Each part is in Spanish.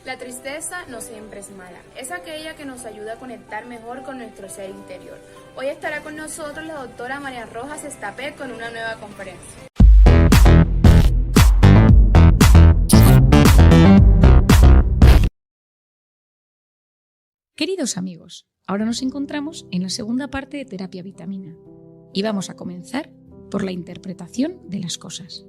La tristeza no siempre es mala, es aquella que nos ayuda a conectar mejor con nuestro ser interior. Hoy estará con nosotros la doctora María Rojas Estapé con una nueva conferencia. Queridos amigos, ahora nos encontramos en la segunda parte de Terapia Vitamina y vamos a comenzar por la interpretación de las cosas.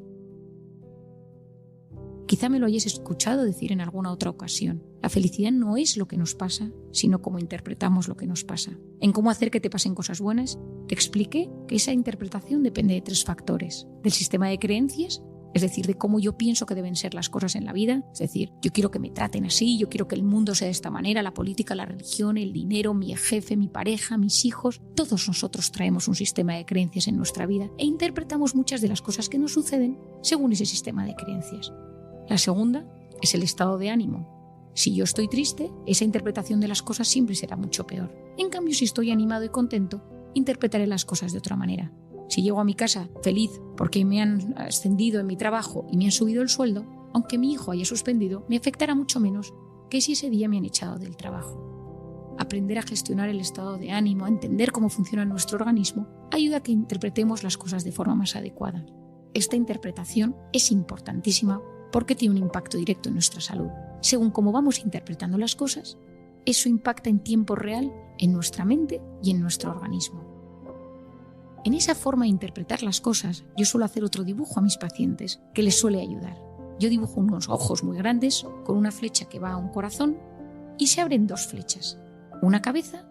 Quizá me lo hayáis escuchado decir en alguna otra ocasión. La felicidad no es lo que nos pasa, sino cómo interpretamos lo que nos pasa. En cómo hacer que te pasen cosas buenas, te expliqué que esa interpretación depende de 3 factores. Del sistema de creencias, es decir, de cómo yo pienso que deben ser las cosas en la vida. Es decir, yo quiero que me traten así, yo quiero que el mundo sea de esta manera, la política, la religión, el dinero, mi jefe, mi pareja, mis hijos. Todos nosotros traemos un sistema de creencias en nuestra vida e interpretamos muchas de las cosas que nos suceden según ese sistema de creencias. La segunda es el estado de ánimo. Si yo estoy triste, esa interpretación de las cosas siempre será mucho peor. En cambio, si estoy animado y contento, interpretaré las cosas de otra manera. Si llego a mi casa feliz porque me han ascendido en mi trabajo y me han subido el sueldo, aunque mi hijo haya suspendido, me afectará mucho menos que si ese día me han echado del trabajo. Aprender a gestionar el estado de ánimo, a entender cómo funciona nuestro organismo, ayuda a que interpretemos las cosas de forma más adecuada. Esta interpretación es importantísima porque tiene un impacto directo en nuestra salud. Según cómo vamos interpretando las cosas, eso impacta en tiempo real en nuestra mente y en nuestro organismo. En esa forma de interpretar las cosas, yo suelo hacer otro dibujo a mis pacientes que les suele ayudar. Yo dibujo unos ojos muy grandes con una flecha que va a un corazón y se abren 2 flechas, una cabeza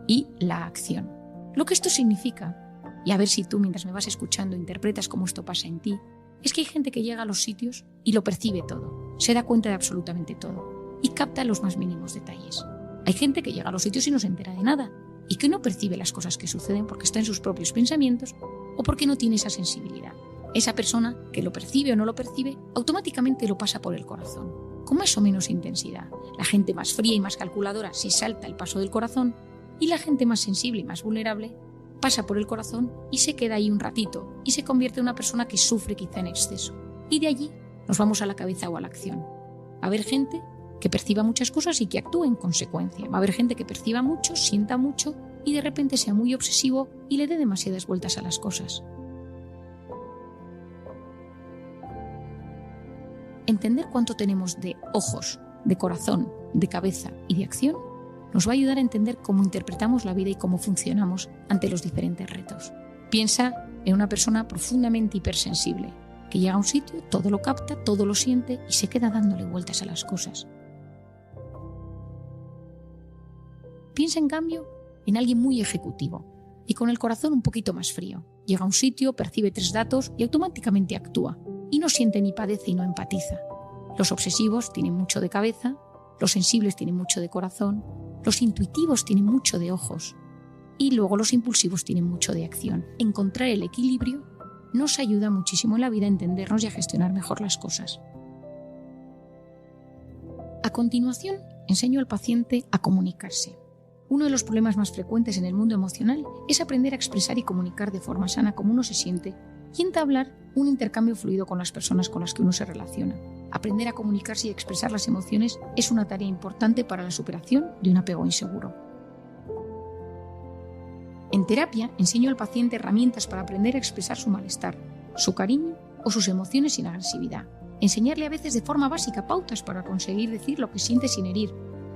y la acción. Lo que esto significa, y a ver si tú mientras me vas escuchando interpretas cómo esto pasa en ti, es que hay gente que llega a los sitios y lo percibe todo, se da cuenta de absolutamente todo y capta los más mínimos detalles. Hay gente que llega a los sitios y no se entera de nada y que no percibe las cosas que suceden porque está en sus propios pensamientos o porque no tiene esa sensibilidad. Esa persona que lo percibe o no lo percibe automáticamente lo pasa por el corazón, con más o menos intensidad. La gente más fría y más calculadora sí salta el paso del corazón y la gente más sensible y más vulnerable pasa por el corazón y se queda ahí un ratito y se convierte en una persona que sufre quizá en exceso. Y de allí nos vamos a la cabeza o a la acción. Va a haber gente que perciba muchas cosas y que actúe en consecuencia. Va a haber gente que perciba mucho, sienta mucho y de repente sea muy obsesivo y le dé demasiadas vueltas a las cosas. Entender cuánto tenemos de ojos, de corazón, de cabeza y de acción nos va a ayudar a entender cómo interpretamos la vida y cómo funcionamos ante los diferentes retos. Piensa en una persona profundamente hipersensible, que llega a un sitio, todo lo capta, todo lo siente y se queda dándole vueltas a las cosas. Piensa en cambio en alguien muy ejecutivo y con el corazón un poquito más frío. Llega a un sitio, percibe 3 datos y automáticamente actúa. Y no siente ni padece y no empatiza. Los obsesivos tienen mucho de cabeza, los sensibles tienen mucho de corazón, los intuitivos tienen mucho de ojos y luego los impulsivos tienen mucho de acción. Encontrar el equilibrio nos ayuda muchísimo en la vida a entendernos y a gestionar mejor las cosas. A continuación, enseño al paciente a comunicarse. Uno de los problemas más frecuentes en el mundo emocional es aprender a expresar y comunicar de forma sana cómo uno se siente y entablar un intercambio fluido con las personas con las que uno se relaciona. Aprender a comunicarse y expresar las emociones es una tarea importante para la superación de un apego inseguro. En terapia, enseño al paciente herramientas para aprender a expresar su malestar, su cariño o sus emociones sin agresividad. Enseñarle a veces de forma básica pautas para conseguir decir lo que siente sin herir,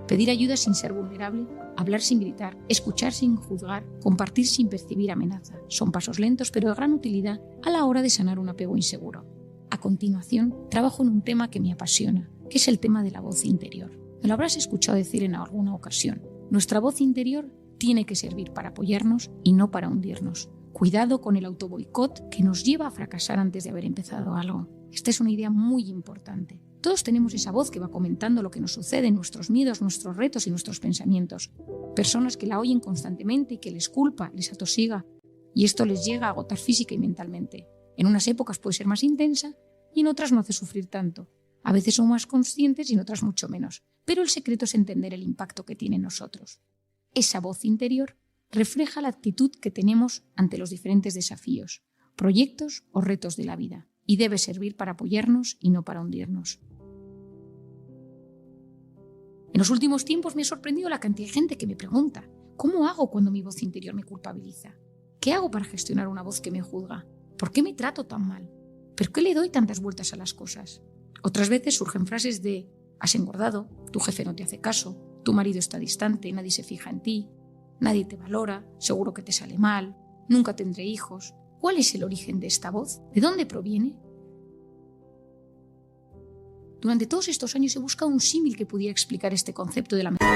pedir ayuda sin ser vulnerable, hablar sin gritar, escuchar sin juzgar, compartir sin percibir amenaza. Son pasos lentos pero de gran utilidad a la hora de sanar un apego inseguro. A continuación, trabajo en un tema que me apasiona, que es el tema de la voz interior. Me lo habrás escuchado decir en alguna ocasión. Nuestra voz interior tiene que servir para apoyarnos y no para hundirnos. Cuidado con el autoboicot que nos lleva a fracasar antes de haber empezado algo. Esta es una idea muy importante. Todos tenemos esa voz que va comentando lo que nos sucede, nuestros miedos, nuestros retos y nuestros pensamientos. Personas que la oyen constantemente y que les culpa, les atosiga, y esto les llega a agotar física y mentalmente. En unas épocas puede ser más intensa y en otras no hace sufrir tanto. A veces son más conscientes y en otras mucho menos. Pero el secreto es entender el impacto que tiene en nosotros. Esa voz interior refleja la actitud que tenemos ante los diferentes desafíos, proyectos o retos de la vida y debe servir para apoyarnos y no para hundirnos. En los últimos tiempos me ha sorprendido la cantidad de gente que me pregunta: ¿cómo hago cuando mi voz interior me culpabiliza? ¿Qué hago para gestionar una voz que me juzga? ¿Por qué me trato tan mal? ¿Por qué le doy tantas vueltas a las cosas? Otras veces surgen frases de: has engordado, tu jefe no te hace caso, tu marido está distante, nadie se fija en ti, nadie te valora, seguro que te sale mal, nunca tendré hijos. ¿Cuál es el origen de esta voz? ¿De dónde proviene? Durante todos estos años he buscado un símil que pudiera explicar este concepto de la mejor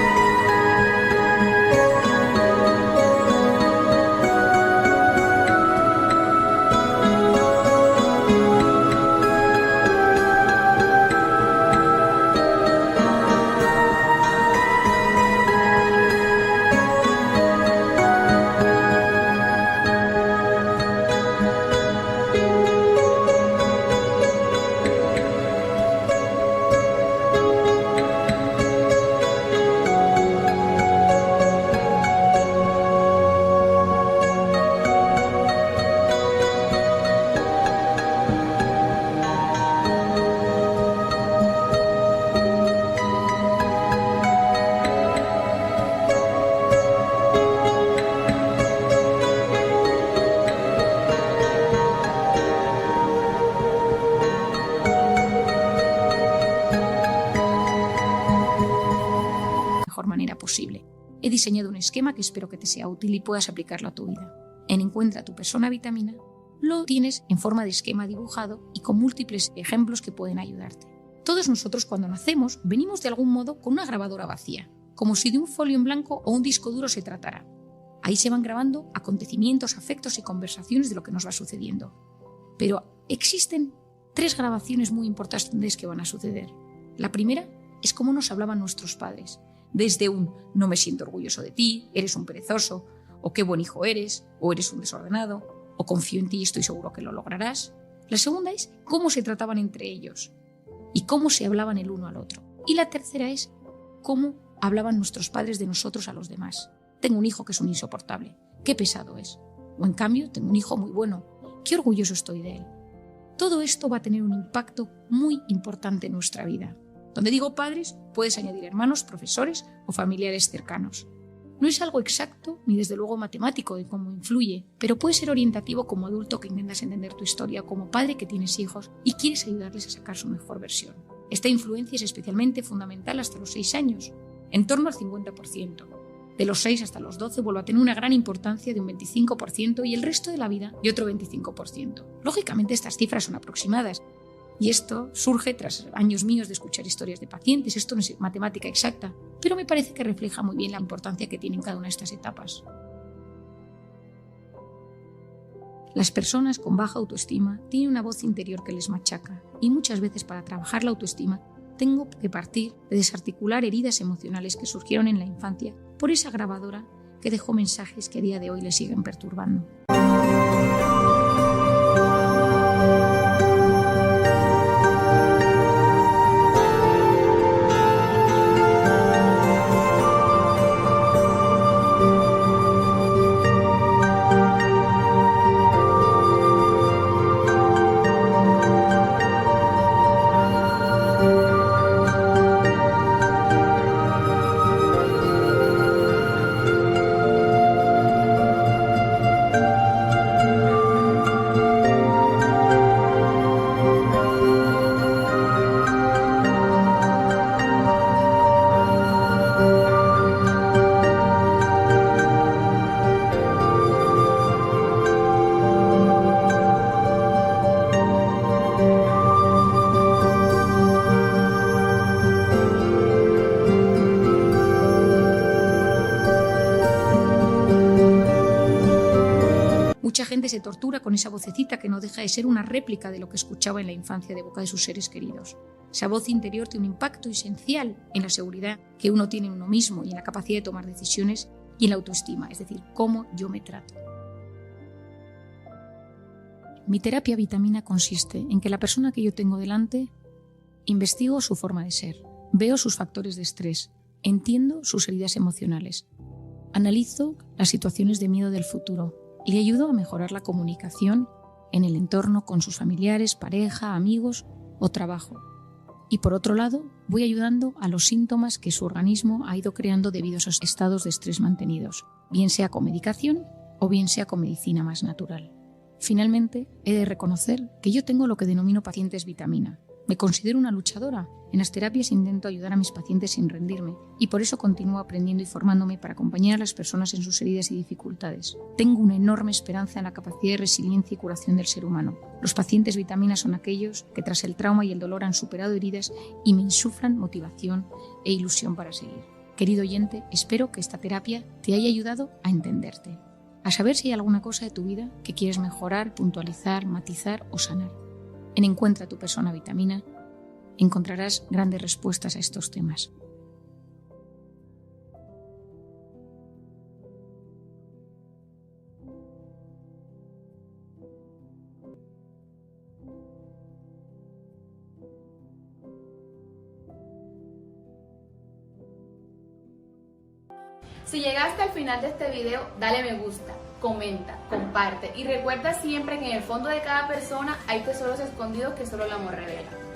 manera posible. He diseñado un esquema que espero que te sea útil y puedas aplicarlo a tu vida. En Encuentra tu persona vitamina lo tienes en forma de esquema dibujado y con múltiples ejemplos que pueden ayudarte. Todos nosotros cuando nacemos venimos de algún modo con una grabadora vacía, como si de un folio en blanco o un disco duro se tratara. Ahí se van grabando acontecimientos, afectos y conversaciones de lo que nos va sucediendo. Pero existen 3 grabaciones muy importantes que van a suceder. La primera es cómo nos hablaban nuestros padres. Desde un no me siento orgulloso de ti, eres un perezoso, o qué buen hijo eres, o eres un desordenado, o confío en ti y estoy seguro que lo lograrás. La segunda es cómo se trataban entre ellos y cómo se hablaban el uno al otro. Y la tercera es cómo hablaban nuestros padres de nosotros a los demás. Tengo un hijo que es un insoportable, qué pesado es. O en cambio, tengo un hijo muy bueno, qué orgulloso estoy de él. Todo esto va a tener un impacto muy importante en nuestra vida. Donde digo padres, puedes añadir hermanos, profesores o familiares cercanos. No es algo exacto ni desde luego matemático de cómo influye, pero puede ser orientativo como adulto que intentas entender tu historia, como padre que tienes hijos y quieres ayudarles a sacar su mejor versión. Esta influencia es especialmente fundamental hasta los 6 años, en torno al 50%. De los 6 hasta los 12 vuelve a tener una gran importancia de un 25% y el resto de la vida de otro 25%. Lógicamente estas cifras son aproximadas, y esto surge tras años míos de escuchar historias de pacientes. Esto no es matemática exacta, pero me parece que refleja muy bien la importancia que tienen cada una de estas etapas. Las personas con baja autoestima tienen una voz interior que les machaca y muchas veces para trabajar la autoestima tengo que partir de desarticular heridas emocionales que surgieron en la infancia por esa grabadora que dejó mensajes que a día de hoy les siguen perturbando. Mucha gente se tortura con esa vocecita que no deja de ser una réplica de lo que escuchaba en la infancia de boca de sus seres queridos. Esa voz interior tiene un impacto esencial en la seguridad que uno tiene en uno mismo y en la capacidad de tomar decisiones y en la autoestima, es decir, cómo yo me trato. Mi terapia vitamina consiste en que la persona que yo tengo delante investigo su forma de ser, veo sus factores de estrés, entiendo sus heridas emocionales, analizo las situaciones de miedo del futuro, le ayudo a mejorar la comunicación en el entorno con sus familiares, pareja, amigos o trabajo. Y por otro lado, voy ayudando a los síntomas que su organismo ha ido creando debido a esos estados de estrés mantenidos, bien sea con medicación o bien sea con medicina más natural. Finalmente, he de reconocer que yo tengo lo que denomino pacientes vitamina. Me considero una luchadora. En las terapias intento ayudar a mis pacientes sin rendirme y por eso continúo aprendiendo y formándome para acompañar a las personas en sus heridas y dificultades. Tengo una enorme esperanza en la capacidad de resiliencia y curación del ser humano. Los pacientes vitamina son aquellos que tras el trauma y el dolor han superado heridas y me insuflan motivación e ilusión para seguir. Querido oyente, espero que esta terapia te haya ayudado a entenderte, a saber si hay alguna cosa de tu vida que quieres mejorar, puntualizar, matizar o sanar. En Encuentra tu persona vitamina encontrarás grandes respuestas a estos temas. Si llegaste al final de este video, dale me gusta, comenta, comparte y recuerda siempre que en el fondo de cada persona hay tesoros escondidos que solo el amor revela.